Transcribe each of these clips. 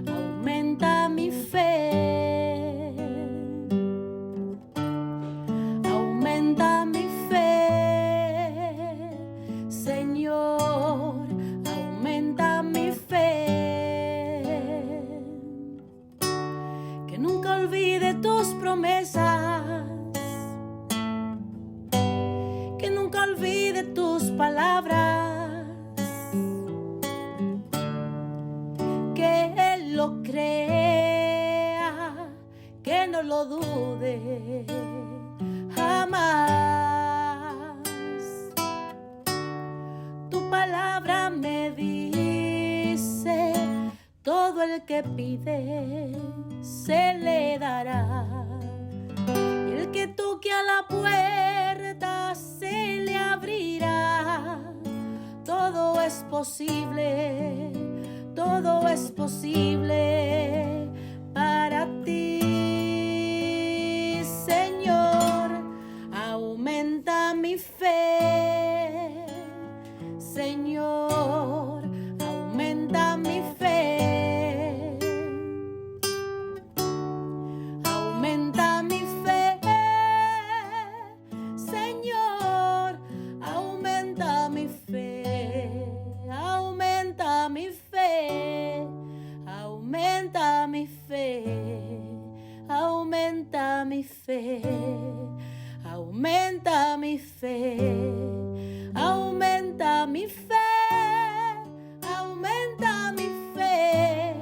aumenta mi fe. Aumenta mi fe, Señor, aumenta mi fe. Que nunca olvide tus promesas, que nunca olvide tus palabras, que Él lo crea, que no lo dude jamás. Tu palabra me dice, todo el que pide se le dará, y el que toque a la puerta se le abrirá. Todo es posible, todo es posible para ti, Señor. Aumenta mi fe, Señor, aumenta mi fe. Aumenta mi fe, Señor, aumenta mi fe. Aumenta mi fe, aumenta mi fe, aumenta mi fe, aumenta mi fe, aumenta mi fe, aumenta mi fe,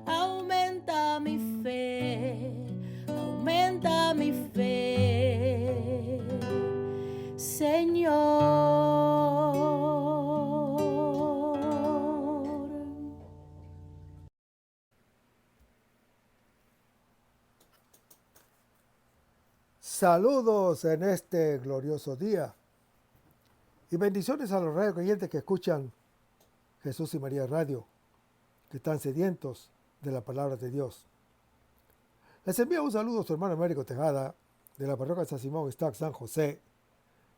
aumenta mi fe, aumenta mi fe, Señor. Saludos en este glorioso día y bendiciones a los radio creyentes que escuchan Jesús y María Radio, que están sedientos de la palabra de Dios. Les envío un saludo a su hermano Américo Tejada de la parroquia San Simón Stock San José,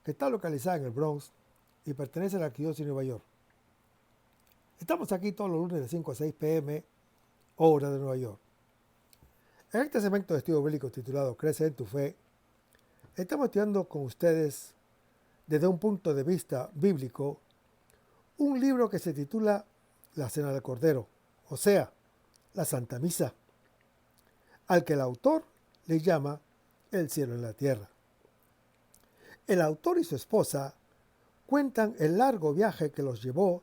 que está localizada en el Bronx y pertenece a la Arquidiócesis de Nueva York. Estamos aquí todos los lunes de 5 a 6 p.m. hora de Nueva York. En este segmento de estudio bíblico titulado Crece en tu fe, estamos estudiando con ustedes desde un punto de vista bíblico un libro que se titula La Cena del Cordero, o sea, la Santa Misa, al que el autor le llama El cielo en la tierra. El autor y su esposa cuentan el largo viaje que los llevó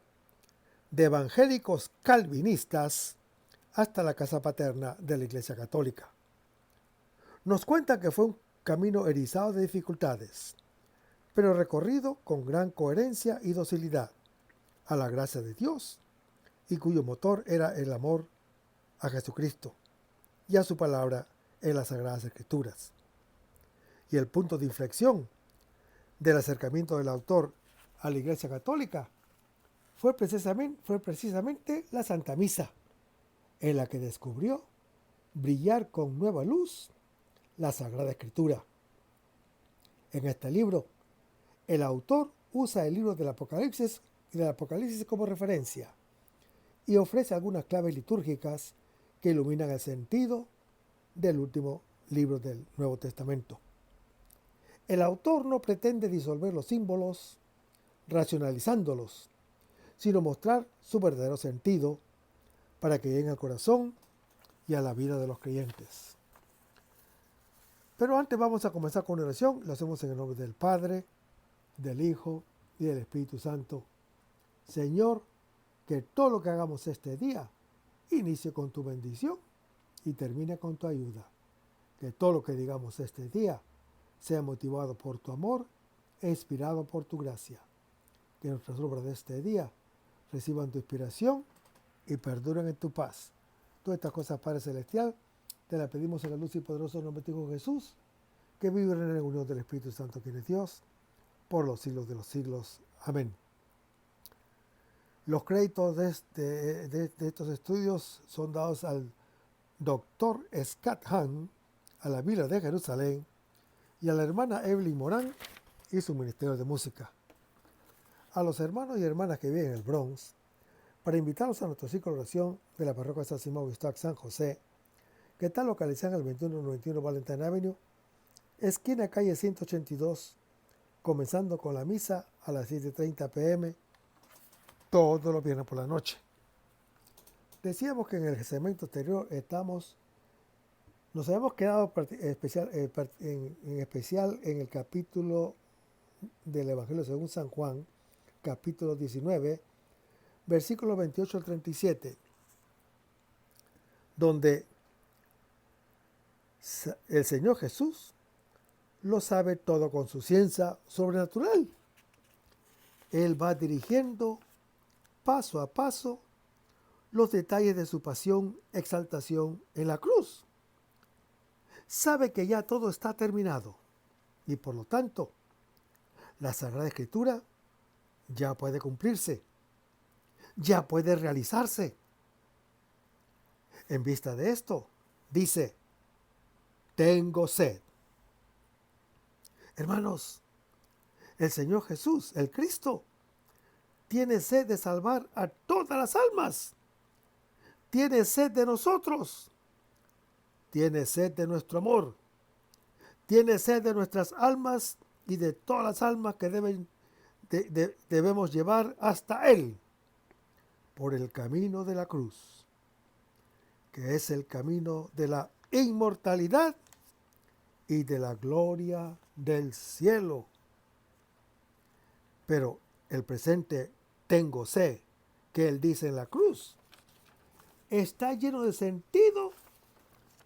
de evangélicos calvinistas hasta la casa paterna de la Iglesia Católica. Nos cuentan que fue un camino erizado de dificultades, pero recorrido con gran coherencia y docilidad a la gracia de Dios, y cuyo motor era el amor a Jesucristo y a su palabra en las Sagradas Escrituras. Y el punto de inflexión del acercamiento del autor a la Iglesia Católica fue precisamente la Santa Misa, en la que descubrió brillar con nueva luz la Sagrada Escritura. En este libro, el autor usa el libro del Apocalipsis como referencia y ofrece algunas claves litúrgicas que iluminan el sentido del último libro del Nuevo Testamento. El autor no pretende disolver los símbolos racionalizándolos, sino mostrar su verdadero sentido para que lleguen al corazón y a la vida de los creyentes. Pero antes vamos a comenzar con una oración. Lo hacemos en el nombre del Padre, del Hijo y del Espíritu Santo. Señor, que todo lo que hagamos este día inicie con tu bendición y termine con tu ayuda. Que todo lo que digamos este día sea motivado por tu amor e inspirado por tu gracia. Que nuestras obras de este día reciban tu inspiración y perduren en tu paz. Todas estas cosas, Padre Celestial, te las pedimos en la luz y poderoso nombre de Hijo Jesús, que vive en la unión del Espíritu Santo, quien es Dios, por los siglos de los siglos. Amén. Los créditos de estos estudios son dados al Dr. Scott Hahn, a la Biblia de Jerusalén y a la hermana Evelyn Morán y su ministerio de música. A los hermanos y hermanas que viven en el Bronx, para invitarlos a nuestro ciclo de oración de la parroquia San Simón Wistac San José, que está localizada en el 2191 Valentine Avenue, esquina calle 182, comenzando con la misa a las 7:30 p.m. todos los viernes por la noche. Decíamos que en el segmento anterior nos habíamos quedado en especial en el capítulo del Evangelio según San Juan, capítulo 19, versículos 28 al 37, donde el Señor Jesús lo sabe todo con su ciencia sobrenatural. Él va dirigiendo paso a paso los detalles de su pasión, exaltación en la cruz. Sabe que ya todo está terminado y por lo tanto la Sagrada Escritura ya puede cumplirse, ya puede realizarse. En vista de esto, dice, tengo sed. Hermanos, el Señor Jesús, el Cristo, tiene sed de salvar a todas las almas. Tiene sed de nosotros. Tiene sed de nuestro amor. Tiene sed de nuestras almas y de todas las almas que debemos llevar hasta Él por el camino de la cruz, que es el camino de la inmortalidad y de la gloria del cielo. Pero el presente tengo sed, que Él dice en la cruz, está lleno de sentido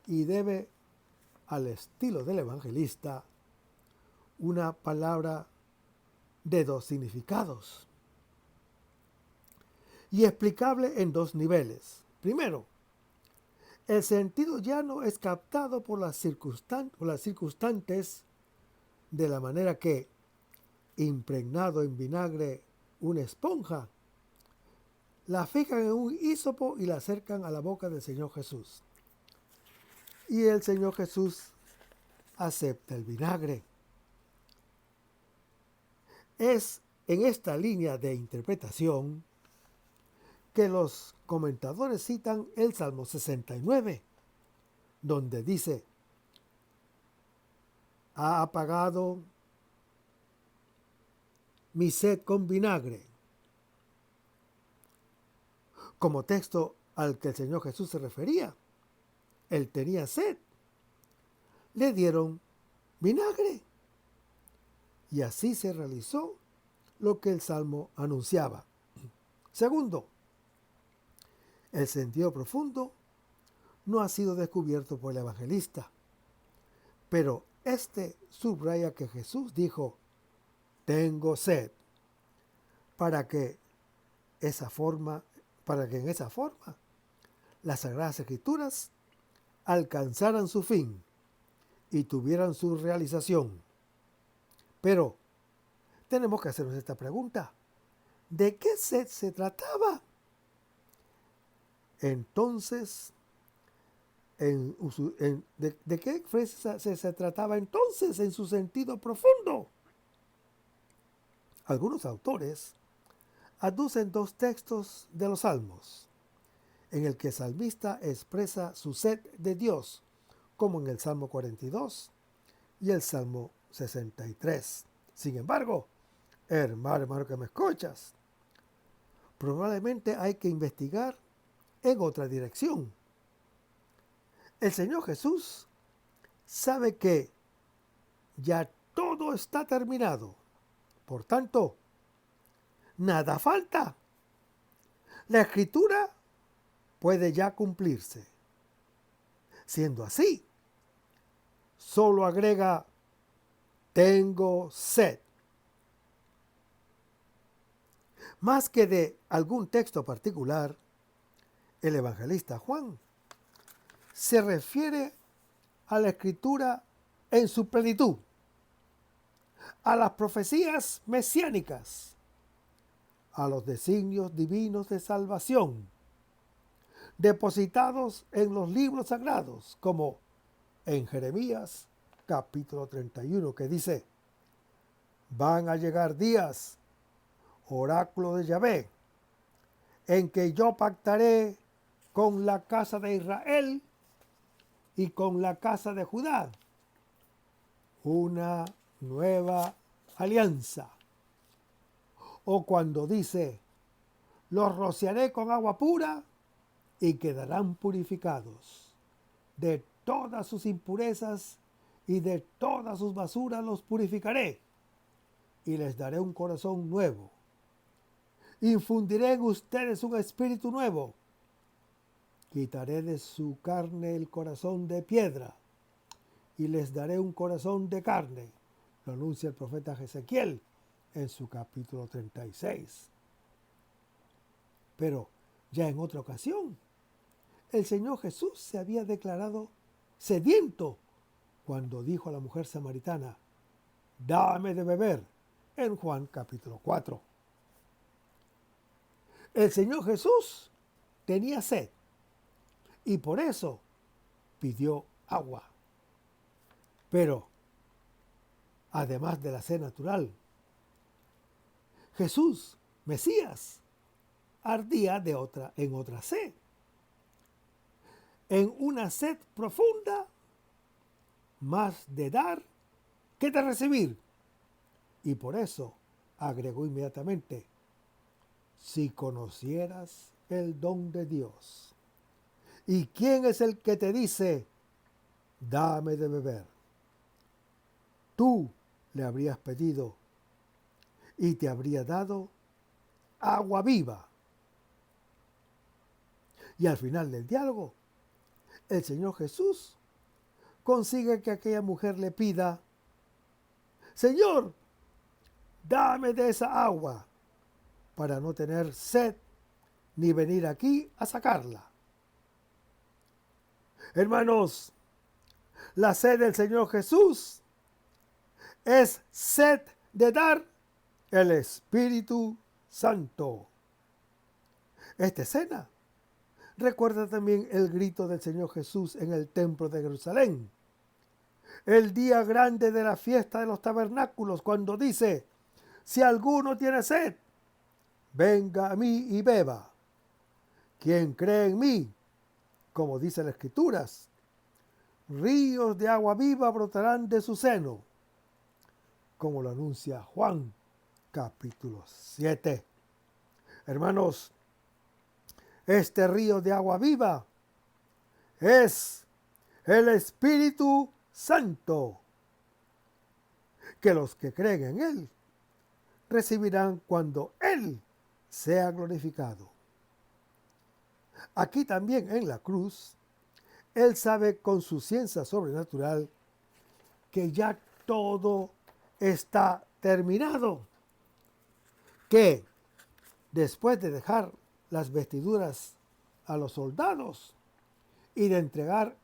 y debe, al estilo del evangelista, una palabra de dos significados y explicable en dos niveles. Primero, el sentido llano es captado por las circunstantes de la manera que, impregnado en vinagre una esponja, la fijan en un hisopo y la acercan a la boca del Señor Jesús. Y el Señor Jesús acepta el vinagre. Es en esta línea de interpretación que los comentadores citan el Salmo 69, donde dice, ha apagado mi sed con vinagre, como texto al que el Señor Jesús se refería. Él tenía sed. Le dieron vinagre. Y así se realizó lo que el Salmo anunciaba. Segundo, el sentido profundo no ha sido descubierto por el evangelista, pero este subraya que Jesús dijo, tengo sed, para que en esa forma las Sagradas Escrituras alcanzaran su fin y tuvieran su realización. Pero tenemos que hacernos esta pregunta. ¿De qué sed se trataba? Entonces, ¿de qué se trataba entonces en su sentido profundo? Algunos autores aducen dos textos de los Salmos, en el que el salmista expresa su sed de Dios, como en el Salmo 42 y el Salmo 63. Sin embargo, hermano que me escuchas, probablemente hay que investigar en otra dirección. El Señor Jesús sabe que ya todo está terminado. Por tanto, nada falta. La Escritura puede ya cumplirse. Siendo así, solo agrega, tengo sed. Más que de algún texto particular, el evangelista Juan se refiere a la Escritura en su plenitud, a las profecías mesiánicas, a los designios divinos de salvación, depositados en los libros sagrados, como en Jeremías capítulo 31, que dice, van a llegar días, oráculo de Yahvé, en que yo pactaré con la casa de Israel y con la casa de Judá una nueva alianza. O cuando dice, los rociaré con agua pura y quedarán purificados. De todas sus impurezas y de todas sus basuras los purificaré y les daré un corazón nuevo. Infundiré en ustedes un espíritu nuevo. Quitaré de su carne el corazón de piedra y les daré un corazón de carne. Lo anuncia el profeta Ezequiel en su capítulo 36. Pero ya en otra ocasión, el Señor Jesús se había declarado sediento cuando dijo a la mujer samaritana, dame de beber, en Juan capítulo 4. El Señor Jesús tenía sed y por eso pidió agua. Pero, además de la sed natural, Jesús, Mesías, ardía en otra sed. En una sed profunda, más de dar que de recibir. Y por eso agregó inmediatamente, si conocieras el don de Dios. ¿Y quién es el que te dice, dame de beber? Tú le habrías pedido y te habría dado agua viva. Y al final del diálogo, el Señor Jesús consigue que aquella mujer le pida, Señor, dame de esa agua para no tener sed ni venir aquí a sacarla. Hermanos, la sed del Señor Jesús es sed de dar el Espíritu Santo. Esta escena recuerda también el grito del Señor Jesús en el templo de Jerusalén, el día grande de la fiesta de los tabernáculos, cuando dice, si alguno tiene sed, venga a mí y beba. Quien cree en mí, como dice las Escrituras, ríos de agua viva brotarán de su seno, como lo anuncia Juan capítulo 7. Hermanos, este río de agua viva es el Espíritu Santo, que los que creen en Él recibirán cuando Él sea glorificado. Aquí también en la cruz, Él sabe con su ciencia sobrenatural que ya todo está terminado, que después de dejar las vestiduras a los soldados y de entregar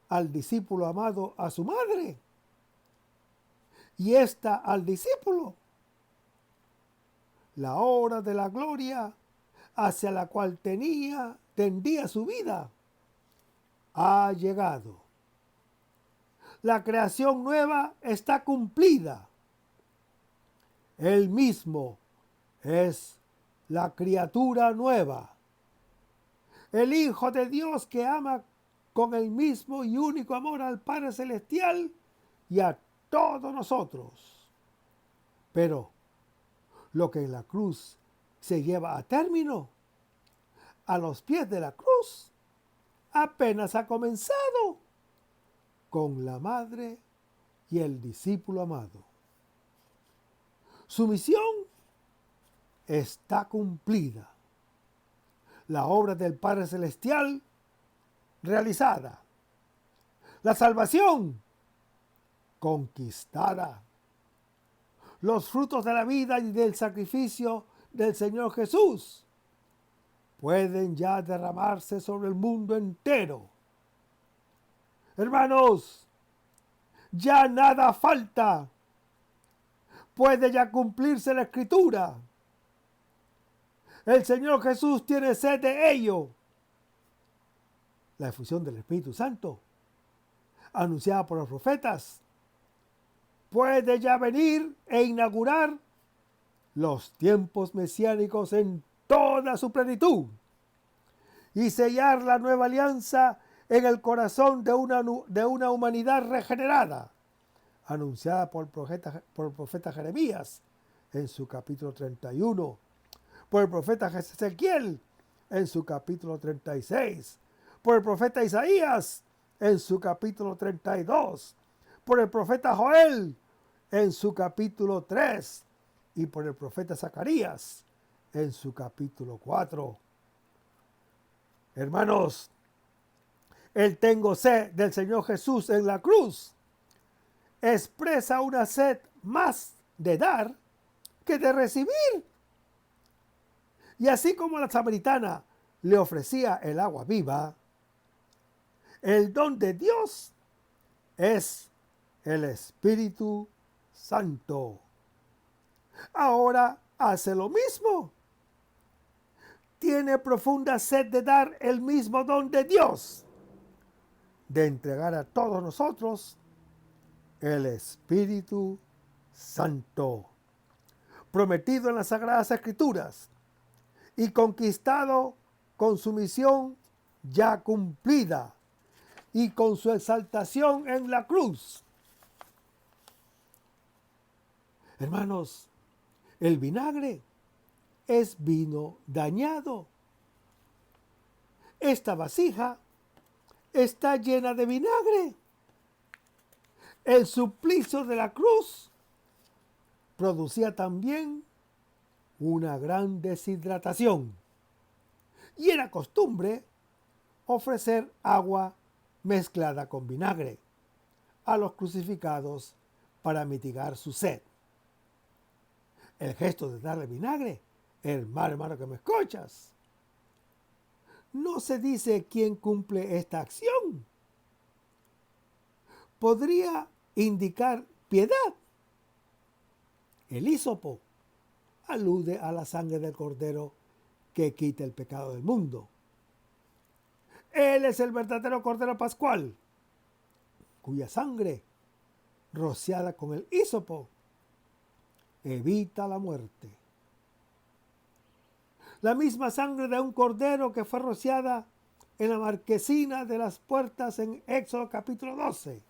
al discípulo amado a su madre, y ésta al discípulo, la hora de la gloria hacia la cual tendía su vida, ha llegado. La creación nueva está cumplida. Él mismo es la criatura nueva. El Hijo de Dios que ama con el mismo y único amor al Padre Celestial y a todos nosotros. Pero lo que en la cruz se lleva a término, a los pies de la cruz, apenas ha comenzado con la madre y el discípulo amado. Su misión está cumplida. La obra del Padre Celestial realizada. La salvación conquistada. Los frutos de la vida y del sacrificio del Señor Jesús pueden ya derramarse sobre el mundo entero. Hermanos, ya nada falta. Puede ya cumplirse la Escritura. El Señor Jesús tiene sed de ello. La efusión del Espíritu Santo, anunciada por los profetas, puede ya venir e inaugurar los tiempos mesiánicos en toda su plenitud y sellar la nueva alianza en el corazón de una humanidad regenerada, anunciada por el profeta Jeremías en su capítulo 31, por el profeta Ezequiel en su capítulo 36, por el profeta Isaías en su capítulo 32, por el profeta Joel en su capítulo 3 y por el profeta Zacarías en su capítulo 4. Hermanos, el tengo sed del Señor Jesús en la cruz expresa una sed más de dar que de recibir. Y así como la samaritana le ofrecía el agua viva, el don de Dios es el Espíritu Santo. Ahora hace lo mismo. Tiene profunda sed de dar el mismo don de Dios, de entregar a todos nosotros el Espíritu Santo, prometido en las Sagradas Escrituras y conquistado con su misión ya cumplida y con su exaltación en la cruz. Hermanos, el vinagre es vino dañado. Esta vasija está llena de vinagre. El suplicio de la cruz producía también una gran deshidratación y era costumbre ofrecer agua mezclada con vinagre a los crucificados para mitigar su sed. El gesto de darle vinagre, hermano que me escuchas, no se dice quién cumple esta acción. Podría indicar piedad. El hísopo alude a la sangre del Cordero que quita el pecado del mundo. Él es el verdadero Cordero Pascual, cuya sangre, rociada con el hísopo, evita la muerte. La misma sangre de un cordero que fue rociada en la marquesina de las puertas en Éxodo capítulo 12.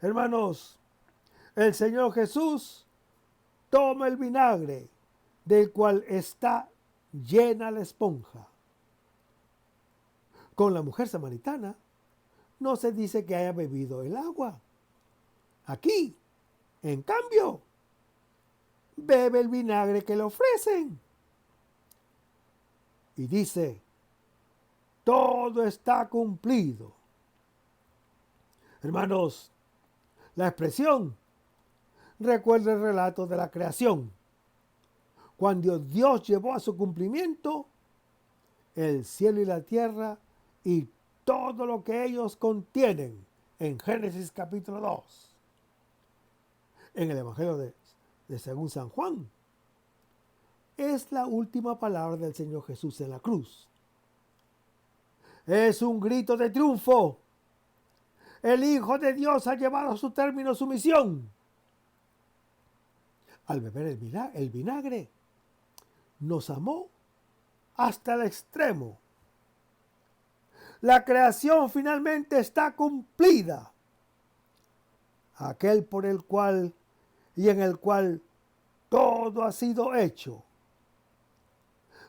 Hermanos, el Señor Jesús toma el vinagre del cual está llena la esponja. Con la mujer samaritana no se dice que haya bebido el agua. Aquí, en cambio, bebe el vinagre que le ofrecen. Y dice, todo está cumplido. Hermanos, la expresión recuerda el relato de la creación, cuando Dios llevó a su cumplimiento el cielo y la tierra y todo lo que ellos contienen en Génesis capítulo 2. En el Evangelio de según San Juan, es la última palabra del Señor Jesús en la cruz. Es un grito de triunfo. El Hijo de Dios ha llevado a su término su misión. Al beber el vinagre, nos amó hasta el extremo. La creación finalmente está cumplida. Aquel por el cual y en el cual todo ha sido hecho.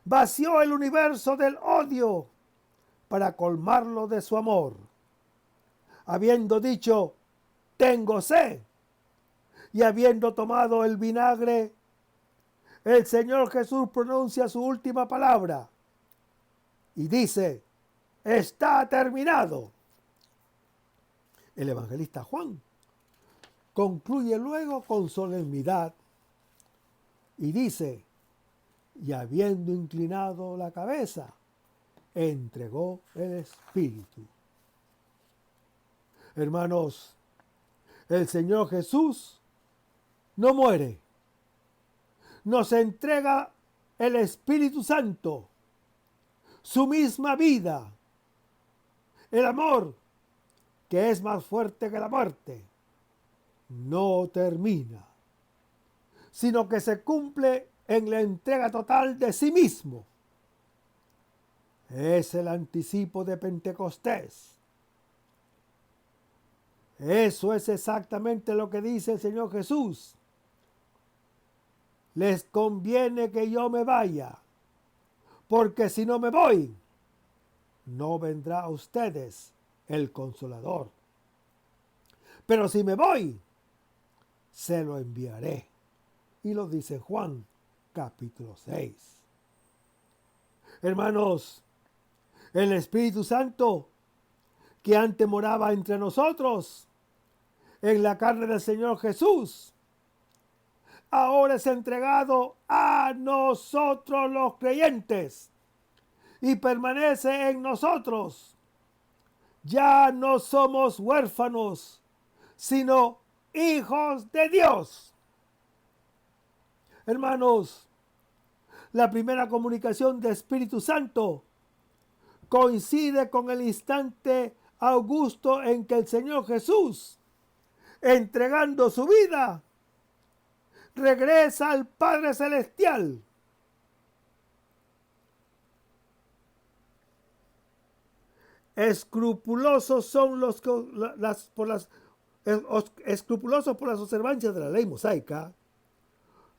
Vació el universo del odio para colmarlo de su amor. Habiendo dicho, tengo sed, y habiendo tomado el vinagre, el Señor Jesús pronuncia su última palabra y dice, está terminado. El evangelista Juan concluye luego con solemnidad y dice, y habiendo inclinado la cabeza, entregó el Espíritu. Hermanos, el Señor Jesús no muere. Nos entrega el Espíritu Santo, su misma vida, el amor que es más fuerte que la muerte. No termina, sino que se cumple en la entrega total de sí mismo. Es el anticipo de Pentecostés. Eso es exactamente lo que dice el Señor Jesús. Les conviene que yo me vaya, porque si no me voy, no vendrá a ustedes el Consolador. Pero si me voy, se lo enviaré. Y lo dice Juan, capítulo 6. Hermanos, el Espíritu Santo, que antes moraba entre nosotros, en la carne del Señor Jesús, ahora es entregado a nosotros los creyentes y permanece en nosotros. Ya no somos huérfanos, sino hijos de Dios. Hermanos, la primera comunicación de Espíritu Santo coincide con el instante augusto en que el Señor Jesús, entregando su vida, regresa al Padre Celestial. Escrupulosos por las observancias de la ley mosaica,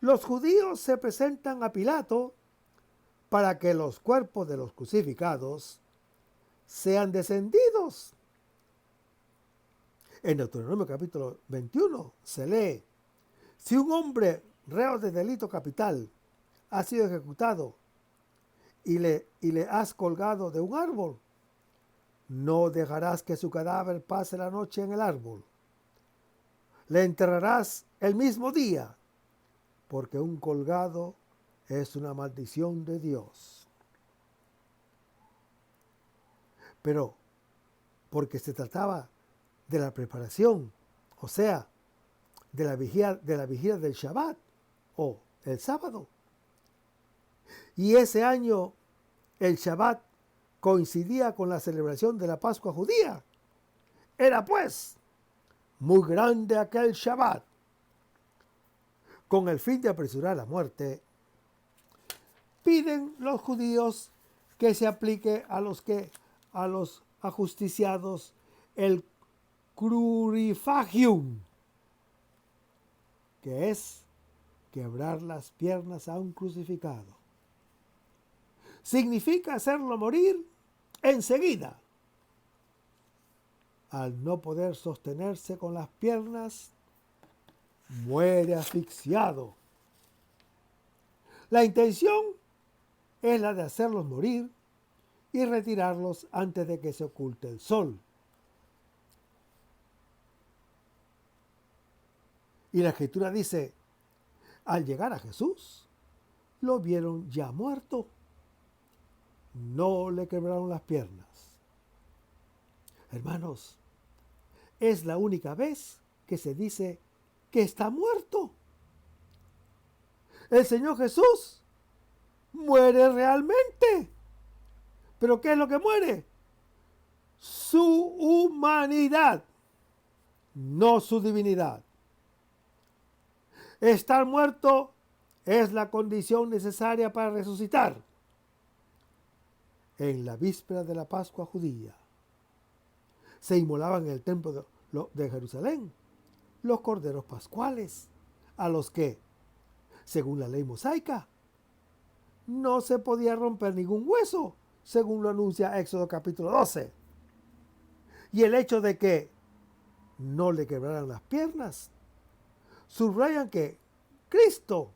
los judíos se presentan a Pilato para que los cuerpos de los crucificados sean descendidos. En Deuteronomio capítulo 21 se lee: si un hombre reo de delito capital ha sido ejecutado y le has colgado de un árbol, no dejarás que su cadáver pase la noche en el árbol. Le enterrarás el mismo día, porque un colgado es una maldición de Dios. Pero, porque se trataba de la preparación, o sea, de la vigilia del Shabbat o el sábado. Y ese año el Shabbat coincidía con la celebración de la Pascua judía. Era pues muy grande aquel Shabbat. Con el fin de apresurar la muerte, piden los judíos que se aplique a los ajusticiados el crurifagium, que es quebrar las piernas a un crucificado. Significa hacerlo morir enseguida. Al no poder sostenerse con las piernas, muere asfixiado. La intención es la de hacerlos morir y retirarlos antes de que se oculte el sol. Y la Escritura dice: al llegar a Jesús, lo vieron ya muerto. No le quebraron las piernas. Hermanos, es la única vez que se dice que está muerto. El Señor Jesús muere realmente. ¿Pero qué es lo que muere? Su humanidad, no su divinidad. Estar muerto es la condición necesaria para resucitar. En la víspera de la Pascua judía se inmolaban en el templo de Jerusalén los corderos pascuales, a los que, según la ley mosaica, no se podía romper ningún hueso, según lo anuncia Éxodo capítulo 12. Y el hecho de que no le quebraran las piernas subrayan que Cristo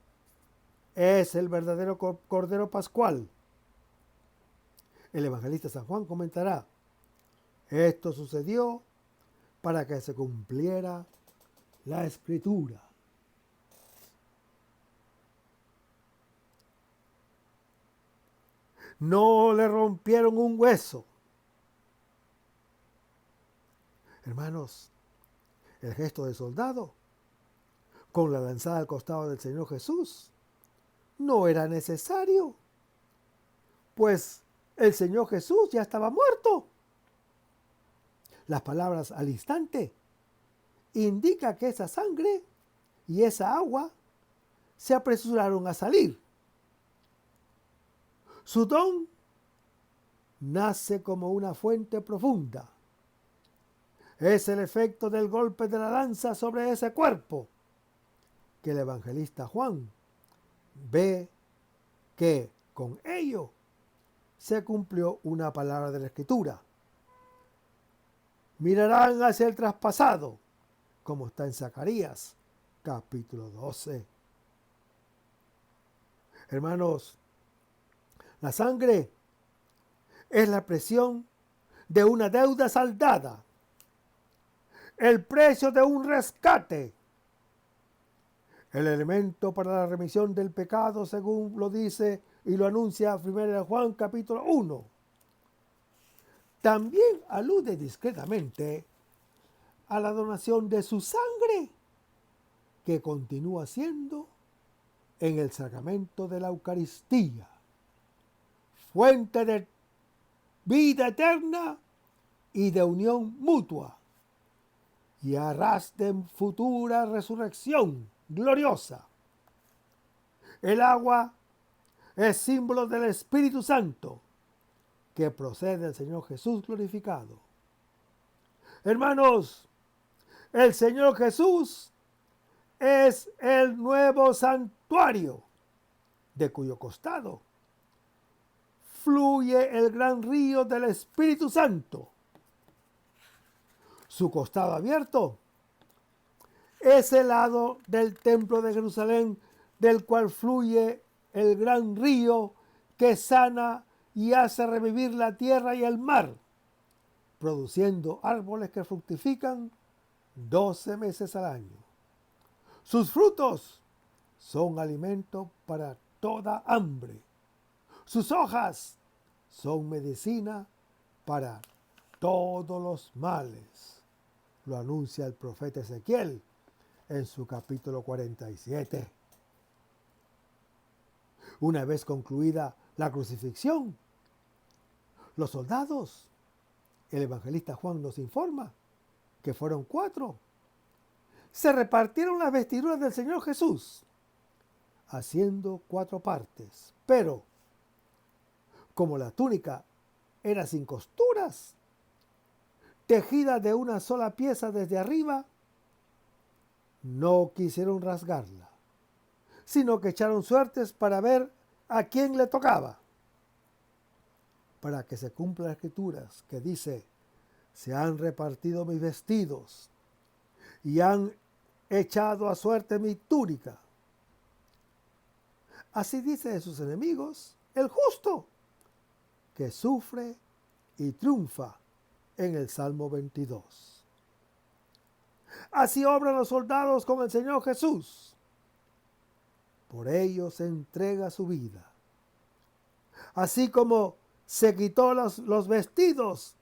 es el verdadero Cordero Pascual. El evangelista San Juan comentará: esto sucedió para que se cumpliera la Escritura. No le rompieron un hueso. Hermanos, el gesto del soldado con la lanzada al costado del Señor Jesús no era necesario, pues el Señor Jesús ya estaba muerto. Las palabras al instante indican que esa sangre y esa agua se apresuraron a salir. Su don nace como una fuente profunda. Es el efecto del golpe de la lanza sobre ese cuerpo que el evangelista Juan ve que con ello se cumplió una palabra de la Escritura. Mirarán hacia el traspasado, como está en Zacarías, capítulo 12. Hermanos, la sangre es la expresión de una deuda saldada, el precio de un rescate, el elemento para la remisión del pecado, según lo dice y lo anuncia 1 Juan capítulo 1. También alude discretamente a la donación de su sangre, que continúa siendo en el sacramento de la Eucaristía, fuente de vida eterna y de unión mutua, y arras de futura resurrección gloriosa. El agua es símbolo del Espíritu Santo, que procede del Señor Jesús glorificado. Hermanos, el Señor Jesús es el nuevo santuario, de cuyo costado fluye el gran río del Espíritu Santo. Su costado abierto es el lado del templo de Jerusalén, del cual fluye el gran río que sana y hace revivir la tierra y el mar, produciendo árboles que fructifican 12 meses al año. Sus frutos son alimento para toda hambre. Sus hojas son medicina para todos los males. Lo anuncia el profeta Ezequiel en su capítulo 47. Una vez concluida la crucifixión, los soldados, el evangelista Juan nos informa que fueron 4, se repartieron las vestiduras del Señor Jesús, haciendo 4 partes. Pero, como la túnica era sin costuras, tejida de una sola pieza desde arriba, no quisieron rasgarla, sino que echaron suertes para ver a quién le tocaba, para que se cumplan las escrituras que dice: se han repartido mis vestidos y han echado a suerte mi túnica. Así dice de sus enemigos el justo, que sufre y triunfa en el Salmo 22. Así obran los soldados con el Señor Jesús. Por ellos se entrega su vida. Así como se quitó los vestidos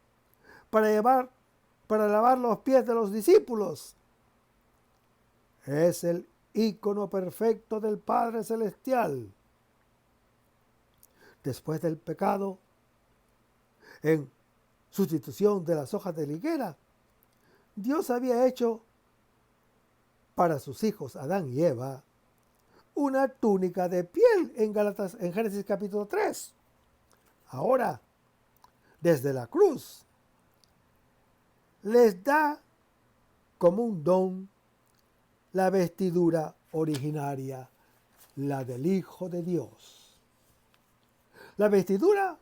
para lavar los pies de los discípulos, es el ícono perfecto del Padre Celestial. Después del pecado, en sustitución de las hojas de la higuera, Dios había hecho para sus hijos Adán y Eva una túnica de piel en Génesis capítulo 3. Ahora, desde la cruz, les da como un don la vestidura originaria, la del Hijo de Dios. La vestidura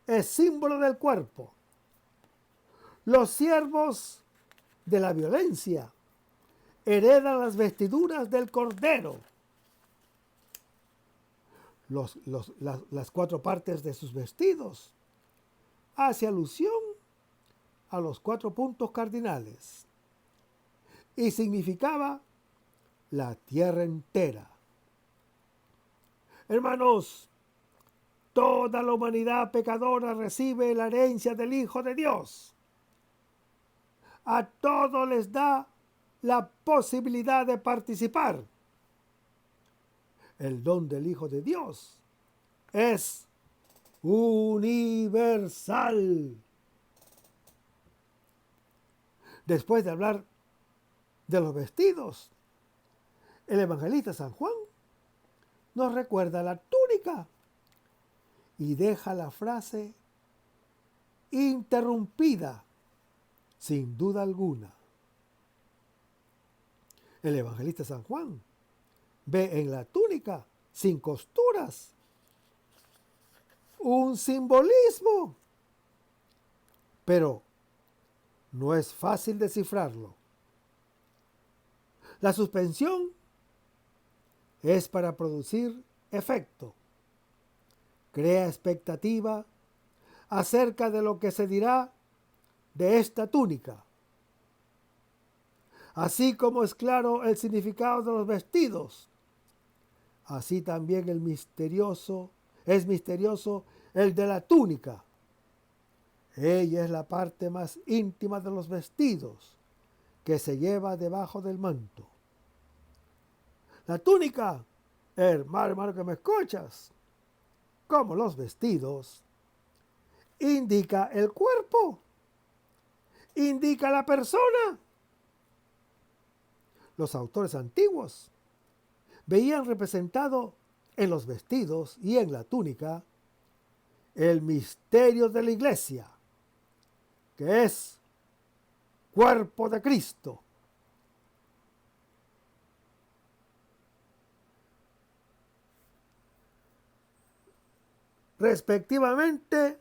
es símbolo del cuerpo. Los siervos de la violencia heredan las vestiduras del Cordero. Las 4 partes de sus vestidos hace alusión a los 4 puntos cardinales y significaba la tierra entera. Hermanos, toda la humanidad pecadora recibe la herencia del Hijo de Dios. A todos les da la posibilidad de participar. El don del Hijo de Dios es universal. Después de hablar de los vestidos, el evangelista San Juan nos recuerda la túnica y deja la frase interrumpida, sin duda alguna. El evangelista San Juan ve en la túnica sin costuras un simbolismo, pero no es fácil descifrarlo. La suspensión es para producir efecto, crea expectativa acerca de lo que se dirá de esta túnica. Así como es claro el significado de los vestidos, así también es misterioso el de la túnica. Ella es la parte más íntima de los vestidos que se lleva debajo del manto. La túnica, hermano que me escuchas, como los vestidos, indica el cuerpo, indica la persona. Los autores antiguos veían representado en los vestidos y en la túnica el misterio de la iglesia, que es cuerpo de Cristo. Respectivamente,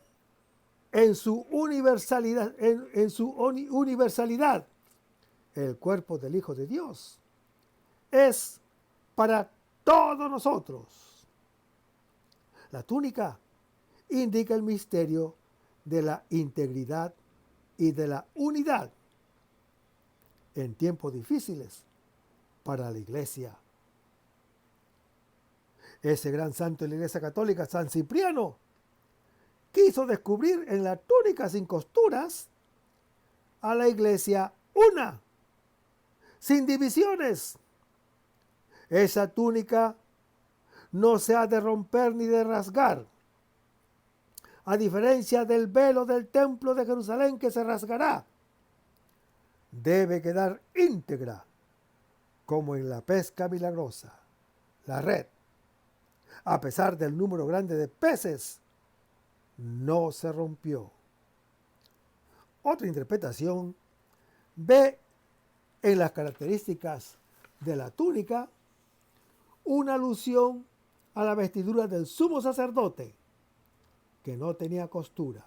en su universalidad, el cuerpo del Hijo de Dios es para todos nosotros. La túnica indica el misterio de la integridad y de la unidad en tiempos difíciles para la iglesia. Ese gran santo de la Iglesia Católica, San Cipriano, quiso descubrir en la túnica sin costuras a la iglesia una, sin divisiones. Esa túnica no se ha de romper ni de rasgar, a diferencia del velo del templo de Jerusalén que se rasgará. Debe quedar íntegra, como en la pesca milagrosa, la red. A pesar del número grande de peces, no se rompió. Otra interpretación ve en las características de la túnica una alusión a la vestidura del sumo sacerdote, que no tenía costura.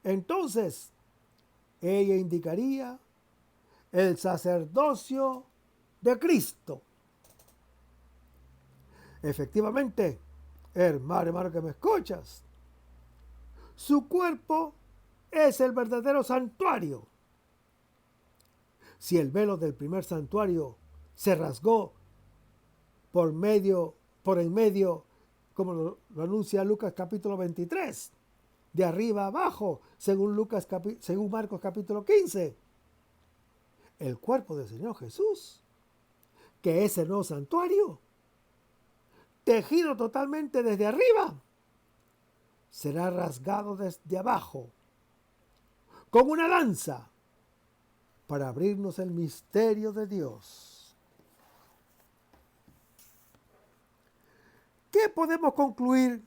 Entonces, ella indicaría el sacerdocio de Cristo. Efectivamente, hermano que me escuchas, su cuerpo es el verdadero santuario. Si el velo del primer santuario se rasgó por en medio, como lo anuncia Lucas capítulo 23, de arriba a abajo, según Marcos capítulo 15, el cuerpo del Señor Jesús, que es el nuevo santuario, tejido totalmente desde arriba, será rasgado desde abajo, con una lanza, para abrirnos el misterio de Dios. ¿Qué podemos concluir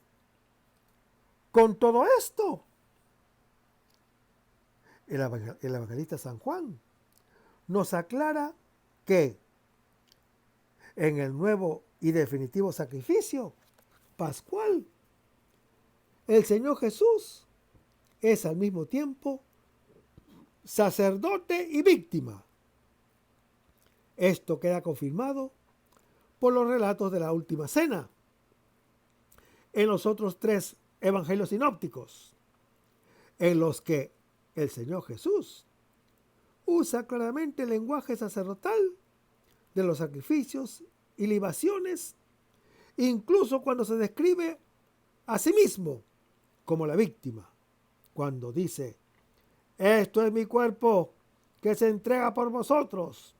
con todo esto? El evangelista San Juan nos aclara que en el nuevo y definitivo sacrificio pascual, el Señor Jesús es al mismo tiempo sacerdote y víctima. Esto queda confirmado por los relatos de la última cena en los otros 3 evangelios sinópticos, en los que el Señor Jesús usa claramente el lenguaje sacerdotal de los sacrificios y libaciones, incluso cuando se describe a sí mismo como la víctima, cuando dice: esto es mi cuerpo que se entrega por vosotros.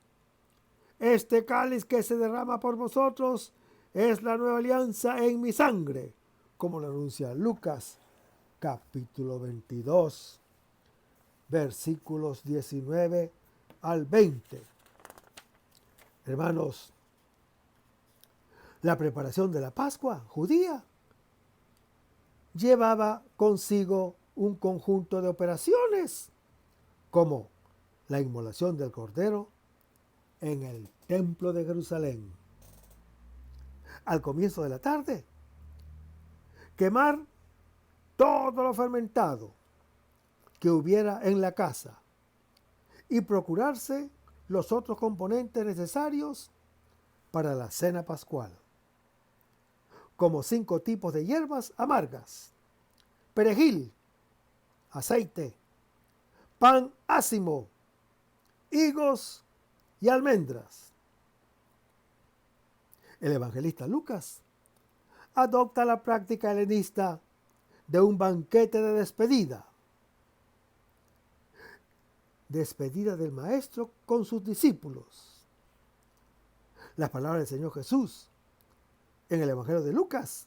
Este cáliz que se derrama por vosotros es la nueva alianza en mi sangre, como lo anuncia Lucas capítulo 22, versículos 19 al 20. Hermanos, la preparación de la Pascua judía llevaba consigo un conjunto de operaciones, como la inmolación del Cordero en el Templo de Jerusalén. Al comienzo de la tarde, quemar todo lo fermentado que hubiera en la casa y procurarse los otros componentes necesarios para la cena pascual, como 5 tipos de hierbas amargas, perejil, aceite, pan ácimo, higos y almendras. El evangelista Lucas adopta la práctica helenista de un banquete de despedida del Maestro con sus discípulos. Las palabras del Señor Jesús en el Evangelio de Lucas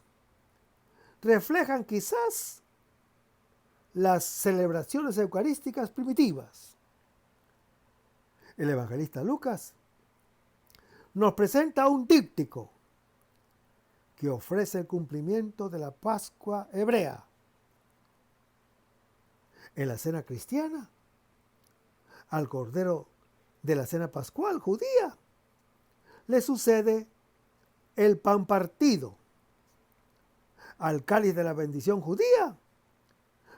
reflejan quizás las celebraciones eucarísticas primitivas. El evangelista Lucas nos presenta un díptico que ofrece el cumplimiento de la Pascua hebrea. En la cena cristiana, al Cordero de la cena pascual judía le sucede el pan partido. Al cáliz de la bendición judía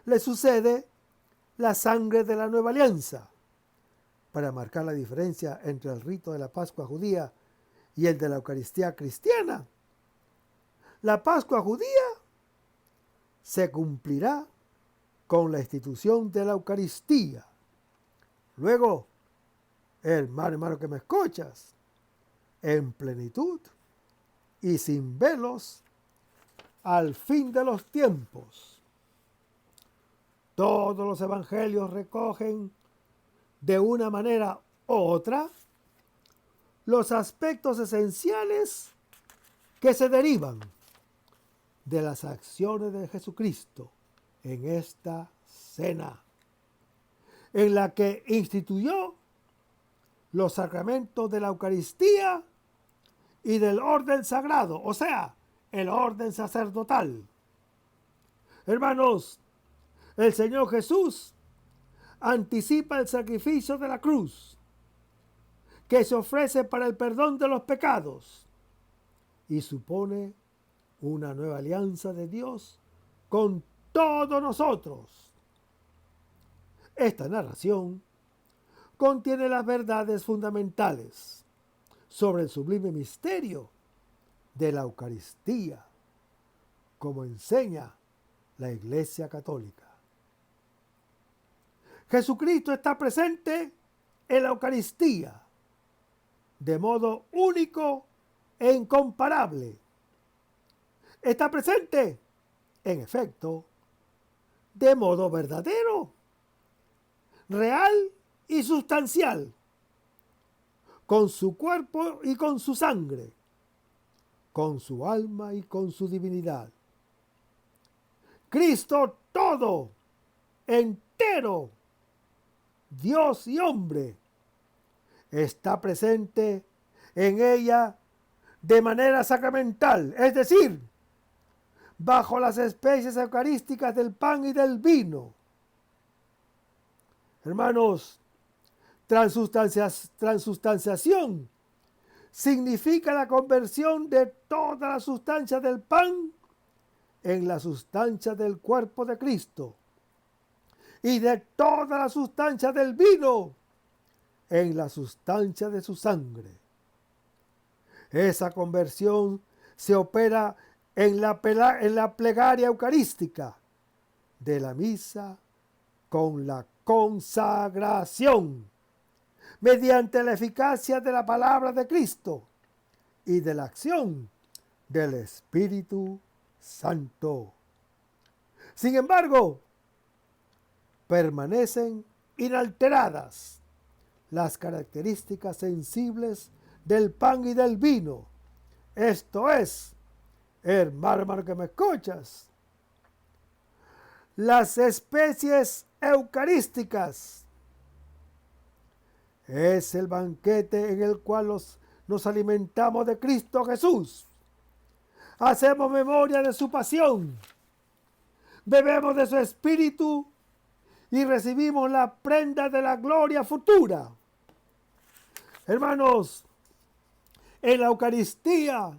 le sucede la sangre de la nueva alianza, para marcar la diferencia entre el rito de la Pascua judía y el de la Eucaristía cristiana. La Pascua judía se cumplirá con la institución de la Eucaristía. Luego, hermano que me escuchas, en plenitud y sin velos, al fin de los tiempos. Todos los evangelios recogen de una manera u otra los aspectos esenciales que se derivan de las acciones de Jesucristo en esta cena, en la que instituyó los sacramentos de la Eucaristía y del orden sagrado, o sea, el orden sacerdotal. Hermanos, el Señor Jesús anticipa el sacrificio de la cruz, que se ofrece para el perdón de los pecados y supone una nueva alianza de Dios con todos nosotros. Esta narración contiene las verdades fundamentales sobre el sublime misterio de la Eucaristía, como enseña la Iglesia Católica. Jesucristo está presente en la Eucaristía de modo único e incomparable. Está presente, en efecto, de modo verdadero, real y sustancial, con su cuerpo y con su sangre, con su alma y con su divinidad. Cristo todo, entero, Dios y hombre, está presente en ella de manera sacramental, es decir, bajo las especies eucarísticas del pan y del vino. Hermanos, transustanciación significa la conversión de toda la sustancia del pan en la sustancia del cuerpo de Cristo y de toda la sustancia del vino en la sustancia de su sangre. Esa conversión se opera en la plegaria eucarística de la misa con la consagración, mediante la eficacia de la palabra de Cristo y de la acción del Espíritu Santo. Sin embargo, permanecen inalteradas las características sensibles del pan y del vino. Esto es, hermano que me escuchas, las especies eucarísticas. Es el banquete en el cual nos alimentamos de Cristo Jesús. Hacemos memoria de su pasión. bebemos de su espíritu y recibimos la prenda de la gloria futura. Hermanos, en la Eucaristía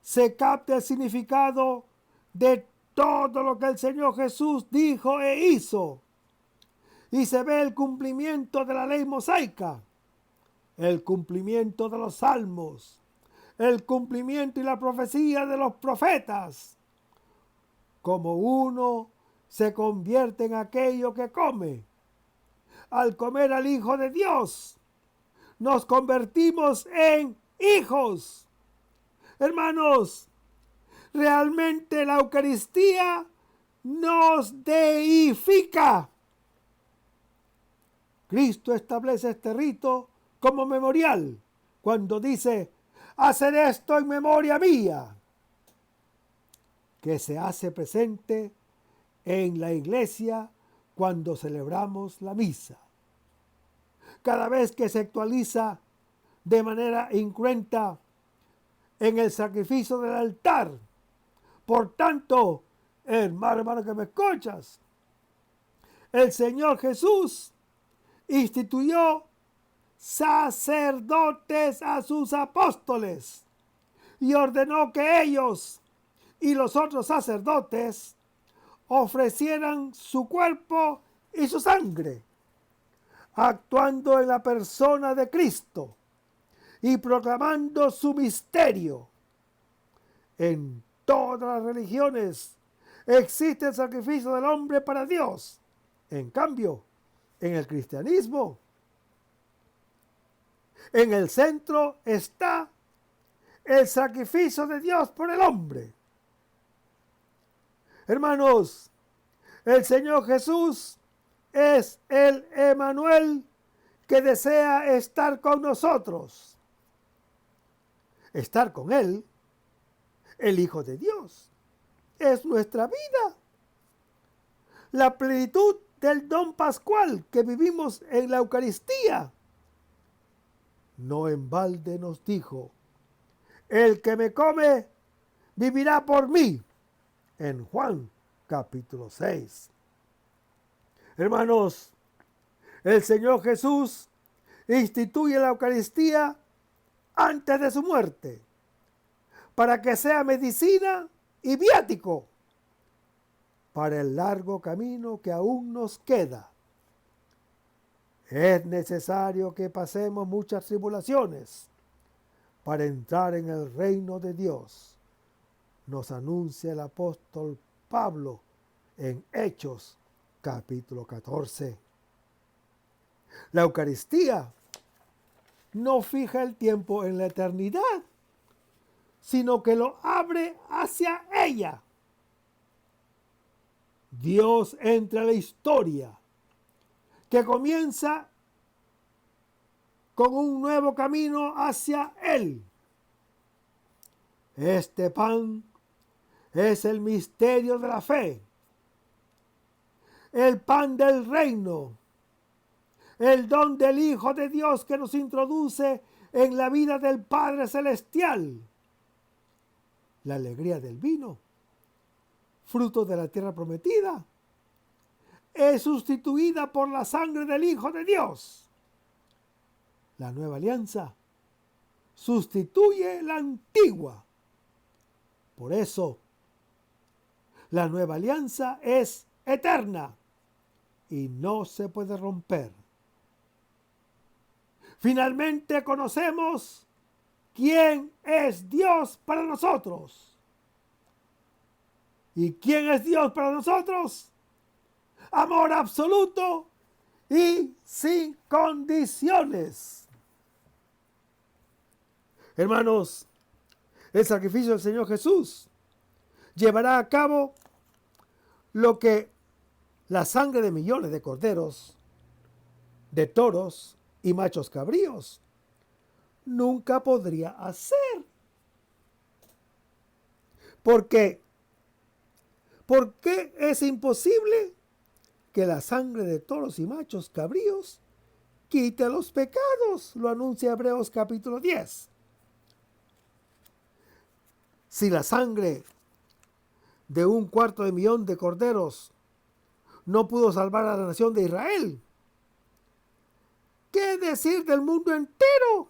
se capta el significado de todo lo que el Señor Jesús dijo e hizo. Y se ve el cumplimiento de la ley mosaica, el cumplimiento de los salmos, el cumplimiento y la profecía de los profetas. Como uno se convierte en aquello que come. Al comer al Hijo de Dios, nos convertimos en hijos. Hermanos, realmente la Eucaristía nos deifica. Cristo establece este rito como memorial cuando dice: haced esto en memoria mía, que se hace presente en la iglesia cuando celebramos la misa. Cada vez que se actualiza de manera incruenta en el sacrificio del altar. Por tanto, hermano que me escuchas, el Señor Jesús instituyó sacerdotes a sus apóstoles y ordenó que ellos y los otros sacerdotes ofrecieran su cuerpo y su sangre, actuando en la persona de Cristo y proclamando su misterio. En todas las religiones existe el sacrificio del hombre para Dios. En cambio, en el cristianismo, en el centro está el sacrificio de Dios por el hombre. Hermanos, el Señor Jesús es el Emmanuel que desea estar con nosotros. Estar con Él, el Hijo de Dios, es nuestra vida. La plenitud del don pascual que vivimos en la Eucaristía. No en balde nos dijo: el que me come vivirá por mí, en Juan capítulo 6. Hermanos, el Señor Jesús instituye la Eucaristía antes de su muerte, para que sea medicina y viático para el largo camino que aún nos queda. Es necesario que pasemos muchas tribulaciones para entrar en el reino de Dios, nos anuncia el apóstol Pablo en Hechos capítulo 14. La Eucaristía no fija el tiempo en la eternidad, sino que lo abre hacia ella. Dios entra a la historia, que comienza con un nuevo camino hacia Él. Este pan es el misterio de la fe, el pan del reino, el don del Hijo de Dios que nos introduce en la vida del Padre Celestial, la alegría del vino, fruto de la tierra prometida, es sustituida por la sangre del Hijo de Dios. La nueva alianza sustituye la antigua. Por eso, la nueva alianza es eterna y no se puede romper. Finalmente conocemos quién es Dios para nosotros. ¿Y quién es Dios para nosotros? Amor absoluto y sin condiciones. Hermanos, el sacrificio del Señor Jesús llevará a cabo lo que la sangre de millones de corderos, de toros y machos cabríos nunca podría hacer. ¿Por qué? ¿Por qué es imposible que la sangre de toros y machos cabríos quite los pecados? Lo anuncia Hebreos capítulo 10. Si la sangre de 250,000 de corderos no pudo salvar a la nación de Israel, ¿qué decir del mundo entero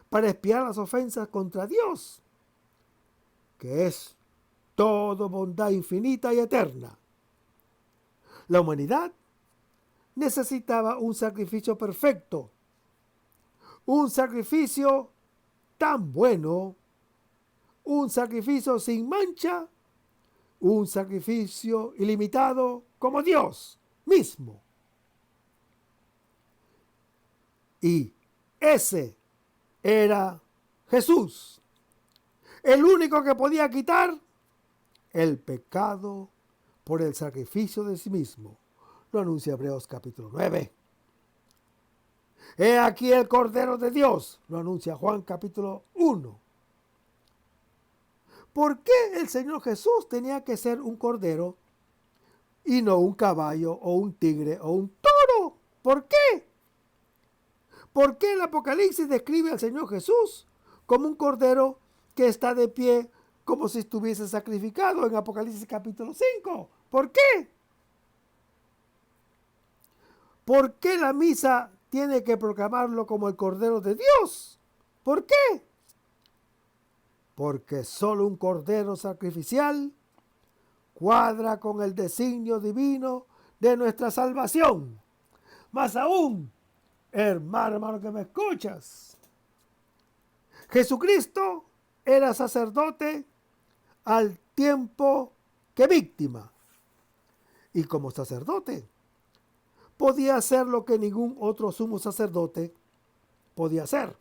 para expiar las ofensas contra Dios, que es todo bondad infinita y eterna? La humanidad necesitaba un sacrificio perfecto, un sacrificio tan bueno, un sacrificio sin mancha, un sacrificio ilimitado como Dios mismo. Y ese era Jesús, el único que podía quitar el pecado por el sacrificio de sí mismo. Lo anuncia Hebreos capítulo 9. He aquí el Cordero de Dios, lo anuncia Juan capítulo 1. ¿Por qué el Señor Jesús tenía que ser un cordero y no un caballo o un tigre o un toro? ¿Por qué? ¿Por qué el Apocalipsis describe al Señor Jesús como un cordero que está de pie como si estuviese sacrificado en Apocalipsis capítulo 5? ¿Por qué? ¿Por qué la misa tiene que proclamarlo como el Cordero de Dios? ¿Por qué? Porque solo un cordero sacrificial cuadra con el designio divino de nuestra salvación. Más aún, hermano que me escuchas, Jesucristo era sacerdote al tiempo que víctima. Y como sacerdote, podía hacer lo que ningún otro sumo sacerdote podía hacer.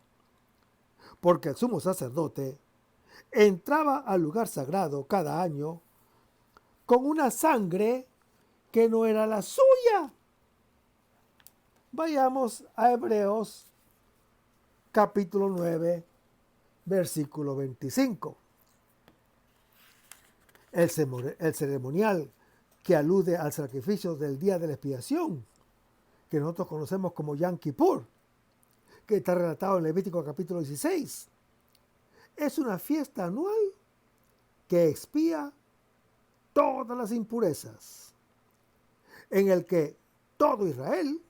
Porque el sumo sacerdote entraba al lugar sagrado cada año con una sangre que no era la suya. Vayamos a Hebreos capítulo 9, versículo 25. El ceremonial que alude al sacrificio del día de la expiación, que nosotros conocemos como Yom Kippur, que está relatado en Levítico capítulo 16, es una fiesta anual que expía todas las impurezas, en el que todo Israel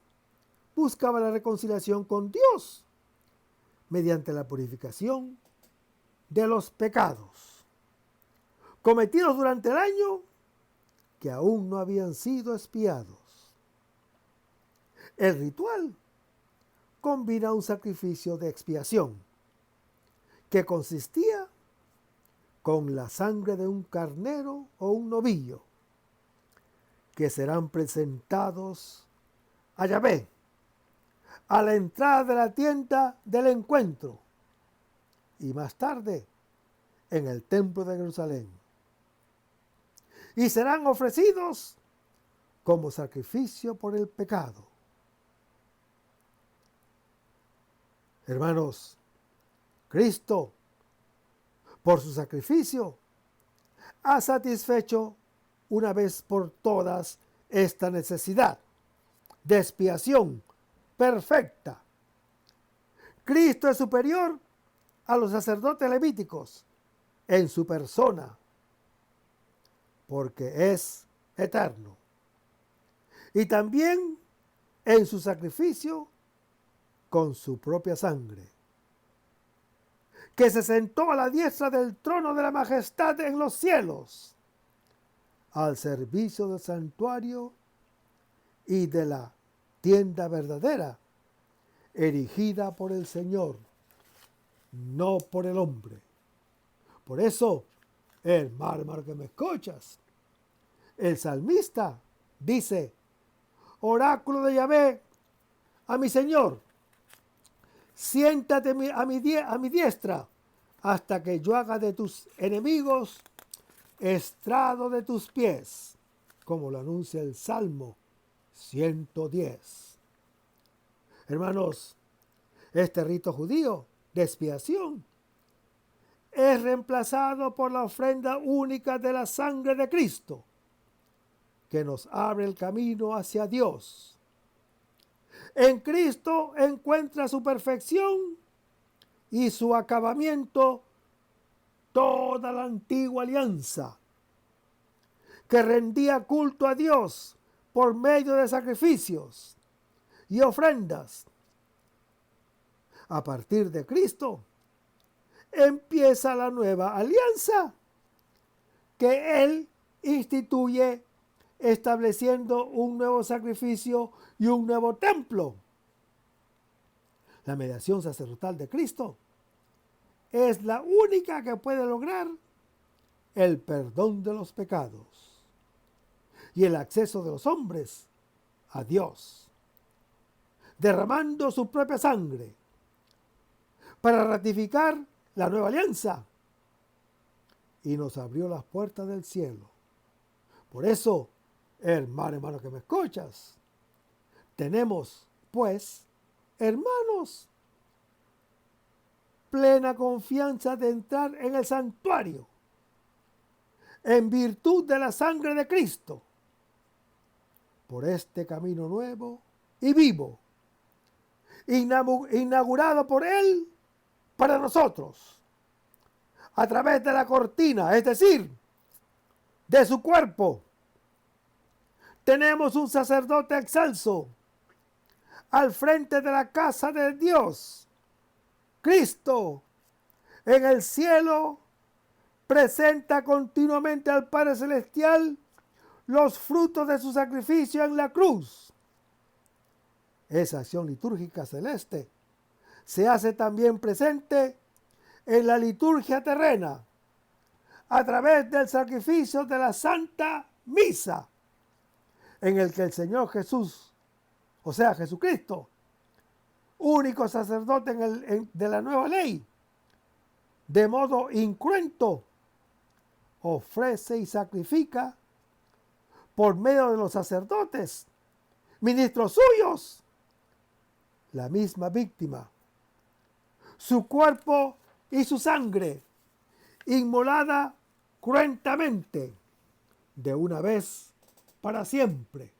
buscaba la reconciliación con Dios mediante la purificación de los pecados cometidos durante el año que aún no habían sido expiados. El ritual combina un sacrificio de expiación que consistía con la sangre de un carnero o un novillo, que serán presentados a Yahvé a la entrada de la tienda del encuentro y más tarde en el templo de Jerusalén, y serán ofrecidos como sacrificio por el pecado. Hermanos, Cristo, por su sacrificio, ha satisfecho una vez por todas esta necesidad de expiación perfecta. Cristo es superior a los sacerdotes levíticos en su persona, porque es eterno. Y también en su sacrificio con su propia sangre, que se sentó a la diestra del trono de la majestad en los cielos, al servicio del santuario y de la tienda verdadera, erigida por el Señor, no por el hombre. Por eso, hermano que me escuchas, el salmista dice: oráculo de Yahvé a mi Señor, siéntate a mi diestra hasta que yo haga de tus enemigos estrado de tus pies, como lo anuncia el Salmo 110. Hermanos, este rito judío de expiación es reemplazado por la ofrenda única de la sangre de Cristo, que nos abre el camino hacia Dios. En Cristo encuentra su perfección y su acabamiento toda la antigua alianza que rendía culto a Dios por medio de sacrificios y ofrendas. A partir de Cristo empieza la nueva alianza que Él instituye, estableciendo un nuevo sacrificio y un nuevo templo. La mediación sacerdotal de Cristo es la única que puede lograr el perdón de los pecados y el acceso de los hombres a Dios, derramando su propia sangre para ratificar la nueva alianza, y nos abrió las puertas del cielo. Por eso, hermano que me escuchas, tenemos, pues, hermanos, plena confianza de entrar en el santuario en virtud de la sangre de Cristo, por este camino nuevo y vivo, inaugurado por Él para nosotros, a través de la cortina, es decir, de su cuerpo. Tenemos un sacerdote excelso al frente de la casa de Dios. Cristo en el cielo presenta continuamente al Padre Celestial los frutos de su sacrificio en la cruz. Esa acción litúrgica celeste se hace también presente en la liturgia terrena a través del sacrificio de la Santa Misa, en el que el Señor Jesús, o sea Jesucristo, único sacerdote de la nueva ley, de modo incruento, ofrece y sacrifica por medio de los sacerdotes, ministros suyos, la misma víctima, su cuerpo y su sangre, inmolada cruentamente, de una vez para siempre.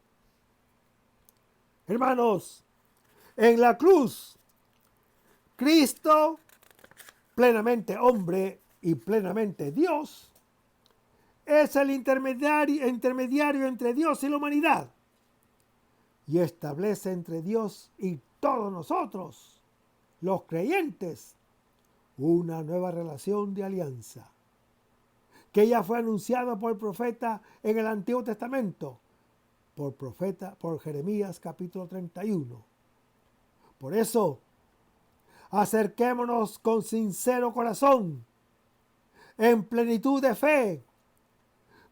Hermanos, en la cruz, Cristo, plenamente hombre y plenamente Dios, es el intermediario entre Dios y la humanidad, y establece entre Dios y todos nosotros, los creyentes, una nueva relación de alianza, que ya fue anunciado por el profeta en el Antiguo Testamento, por Jeremías capítulo 31. Por eso, acerquémonos con sincero corazón, en plenitud de fe,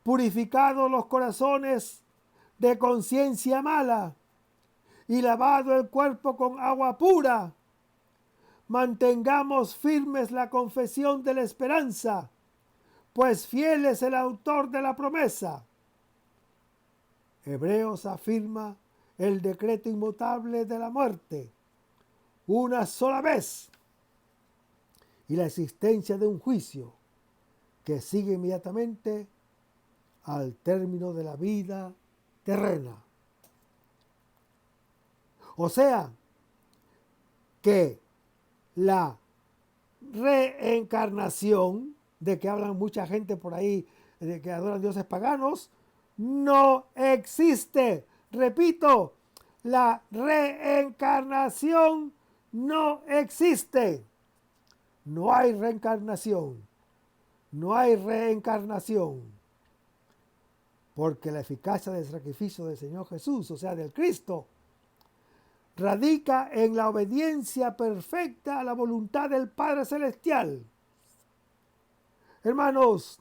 purificados los corazones de conciencia mala y lavado el cuerpo con agua pura, mantengamos firmes la confesión de la esperanza, pues fiel es el autor de la promesa. Hebreos afirma el decreto inmutable de la muerte una sola vez y la existencia de un juicio que sigue inmediatamente al término de la vida terrena. O sea, que la reencarnación, de que hablan mucha gente por ahí, de que adoran dioses paganos, no existe. Repito, la reencarnación no existe. No hay reencarnación. No hay reencarnación. Porque la eficacia del sacrificio del Señor Jesús, o sea, del Cristo, radica en la obediencia perfecta a la voluntad del Padre Celestial. Hermanos,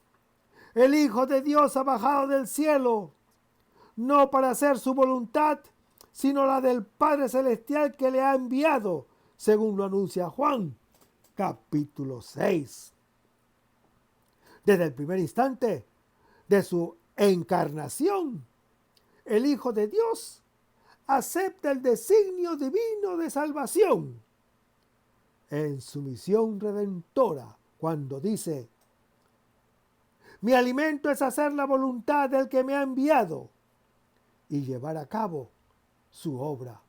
el Hijo de Dios ha bajado del cielo, no para hacer su voluntad, sino la del Padre Celestial que le ha enviado, según lo anuncia Juan, capítulo 6. Desde el primer instante de su encarnación, el Hijo de Dios acepta el designio divino de salvación en su misión redentora, cuando dice: mi alimento es hacer la voluntad del que me ha enviado y llevar a cabo su obra,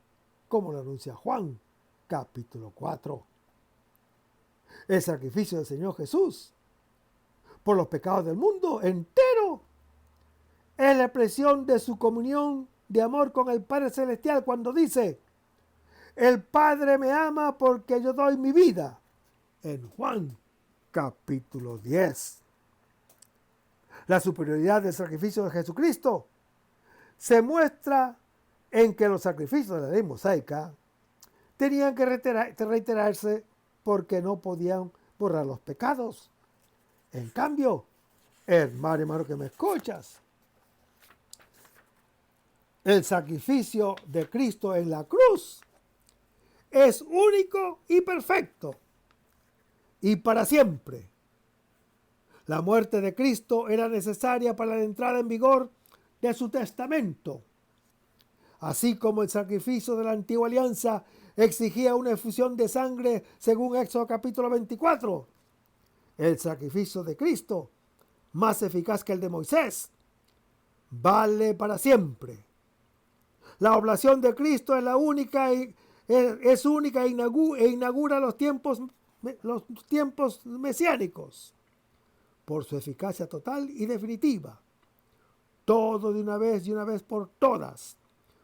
como lo anuncia Juan, capítulo 4. El sacrificio del Señor Jesús por los pecados del mundo entero Es la expresión de su comunión de amor con el Padre Celestial cuando dice: el Padre me ama porque yo doy mi vida. En Juan capítulo 10. La superioridad del sacrificio de Jesucristo se muestra en que los sacrificios de la ley mosaica tenían que reiterarse porque no podían borrar los pecados. En cambio, hermano que me escuchas, el sacrificio de Cristo en la cruz es único y perfecto y para siempre. La muerte de Cristo era necesaria para la entrada en vigor de su testamento. Así como el sacrificio de la antigua alianza exigía una efusión de sangre según Éxodo capítulo 24, el sacrificio de Cristo, más eficaz que el de Moisés, vale para siempre. La oblación de Cristo es única e inaugura los tiempos mesiánicos por su eficacia total y definitiva. Todo de una vez y una vez por todas,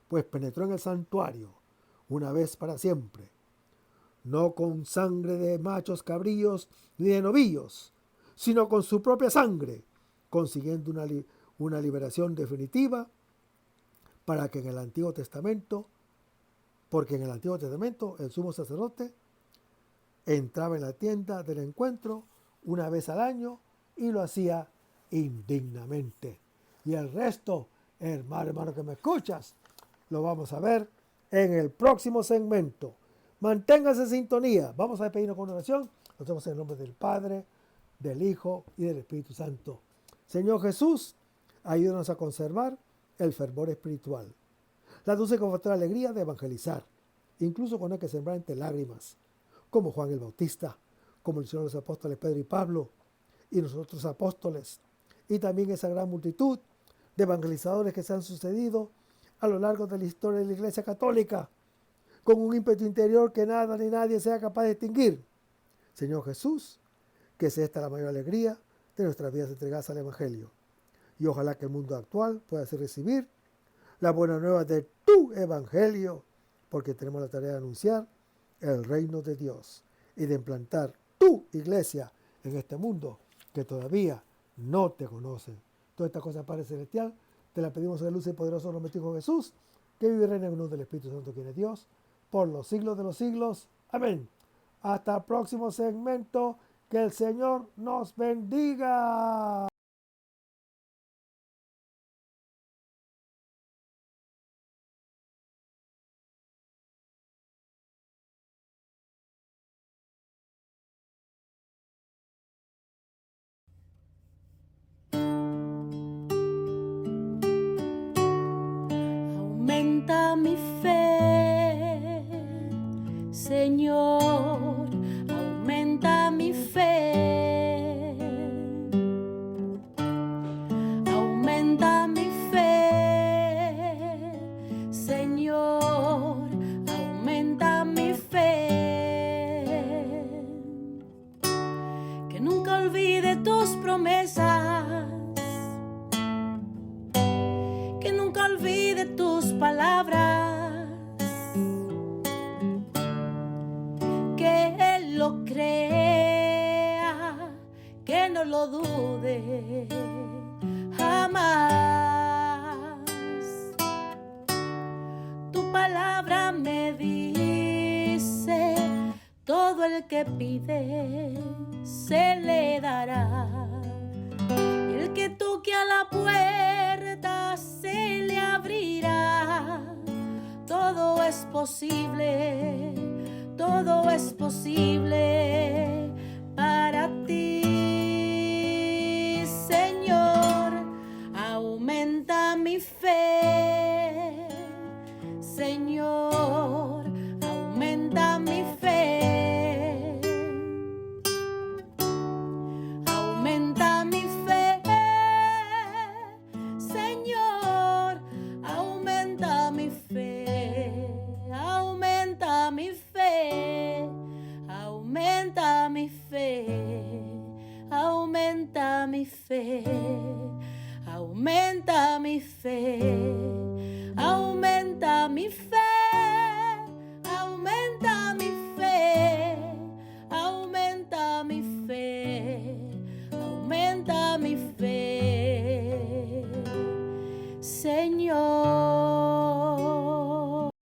pues penetró en el santuario una vez para siempre, no con sangre de machos cabríos ni de novillos, sino con su propia sangre, consiguiendo una liberación definitiva porque en el Antiguo Testamento el sumo sacerdote entraba en la tienda del encuentro una vez al año y lo hacía indignamente. Y el resto, hermano que me escuchas, lo vamos a ver en el próximo segmento. Manténgase en sintonía. Vamos a despedirnos con una oración. Lo hacemos en el nombre del Padre, del Hijo y del Espíritu Santo. Señor Jesús, ayúdanos a conservar el fervor espiritual, la dulce y confortable alegría de evangelizar, incluso cuando hay que sembrar entre lágrimas, como Juan el Bautista, como el Señor de los apóstoles Pedro y Pablo, y nosotros apóstoles, y también esa gran multitud de evangelizadores que se han sucedido a lo largo de la historia de la Iglesia Católica, con un ímpetu interior que nada ni nadie sea capaz de extinguir. Señor Jesús, que sea esta la mayor alegría de nuestras vidas entregadas al Evangelio. Y ojalá que el mundo actual pueda así recibir la buena nueva de tu Evangelio, porque tenemos la tarea de anunciar el reino de Dios y de implantar tu iglesia en este mundo que todavía no te conoce. Todas estas cosas, Padre Celestial, te las pedimos en el luz y poderoso nombre de tu Hijo Jesús, que vive y reina en el nombre del Espíritu Santo, quien es Dios, por los siglos de los siglos. Amén. Hasta el próximo segmento. Que el Señor nos bendiga. Aumenta mi fe, Señor, aumenta mi fe. Aumenta mi fe, Señor, aumenta mi fe. Que nunca olvide tus promesas, que nunca olvide tus palabras, que Él lo crea, que no lo dude jamás. Tu palabra me dice: todo el que pide se le dará, y el que toque a la puerta se le abrirá. Todo es posible, todo es posible para ti, Señor. Aumenta mi fe, Señor, aumenta mi fe. Aumenta mi fe, Señor, aumenta mi fe. Aumenta mi fe, aumenta mi fe, aumenta mi fe. aumenta mi fe, aumenta mi fe, aumenta mi fe, aumenta mi fe, aumenta mi fe.